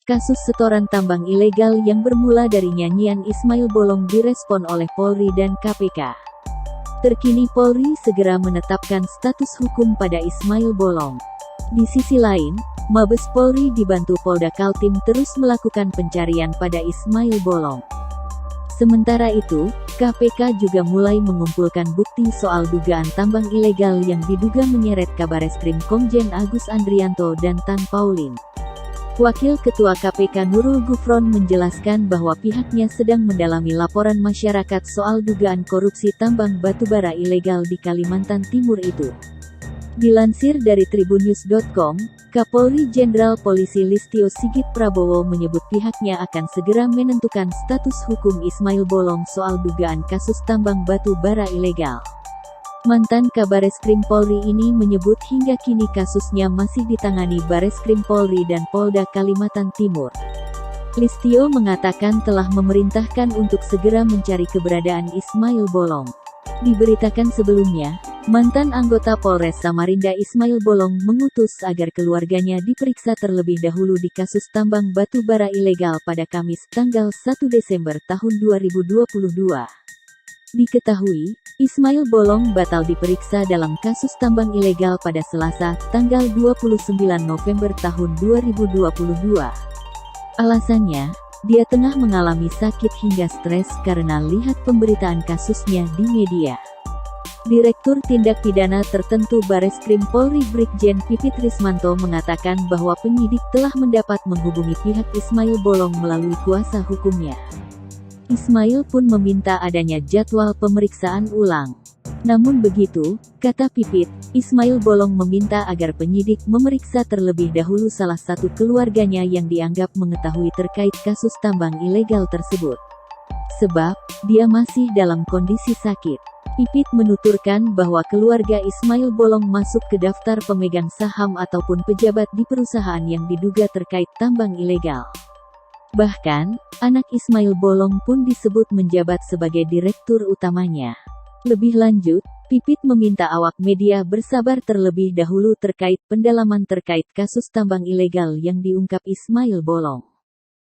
Kasus setoran tambang ilegal yang bermula dari nyanyian Ismail Bolong direspon oleh Polri dan KPK. Terkini Polri segera menetapkan status hukum pada Ismail Bolong. Di sisi lain, Mabes Polri dibantu Polda Kaltim terus melakukan pencarian pada Ismail Bolong. Sementara itu, KPK juga mulai mengumpulkan bukti soal dugaan tambang ilegal yang diduga menyeret Kabareskrim Komjen Agus Andrianto dan Tan Pauline. Wakil Ketua KPK Nurul Gufron menjelaskan bahwa pihaknya sedang mendalami laporan masyarakat soal dugaan korupsi tambang batubara ilegal di Kalimantan Timur itu. Dilansir dari tribunnews.com, Kapolri Jenderal Polisi Listio Sigit Prabowo menyebut pihaknya akan segera menentukan status hukum Ismail Bolong soal dugaan kasus tambang batu bara ilegal. Mantan Kabareskrim Polri ini menyebut hingga kini kasusnya masih ditangani Bareskrim Polri dan Polda Kalimantan Timur. Listio mengatakan telah memerintahkan untuk segera mencari keberadaan Ismail Bolong. Diberitakan sebelumnya, mantan anggota Polres Samarinda Ismail Bolong mengutus agar keluarganya diperiksa terlebih dahulu di kasus tambang batu bara ilegal pada Kamis tanggal 1 Desember tahun 2022. Diketahui, Ismail Bolong batal diperiksa dalam kasus tambang ilegal pada Selasa, tanggal 29 November tahun 2022. Alasannya, dia tengah mengalami sakit hingga stres karena lihat pemberitaan kasusnya di media. Direktur Tindak Pidana Tertentu Bareskrim Polri Brigjen Pipit Rismanto mengatakan bahwa penyidik telah mendapat menghubungi pihak Ismail Bolong melalui kuasa hukumnya. Ismail pun meminta adanya jadwal pemeriksaan ulang. Namun begitu, kata Pipit, Ismail Bolong meminta agar penyidik memeriksa terlebih dahulu salah satu keluarganya yang dianggap mengetahui terkait kasus tambang ilegal tersebut. Sebab, dia masih dalam kondisi sakit. Pipit menuturkan bahwa keluarga Ismail Bolong masuk ke daftar pemegang saham ataupun pejabat di perusahaan yang diduga terkait tambang ilegal. Bahkan, anak Ismail Bolong pun disebut menjabat sebagai direktur utamanya. Lebih lanjut, Pipit meminta awak media bersabar terlebih dahulu terkait pendalaman terkait kasus tambang ilegal yang diungkap Ismail Bolong.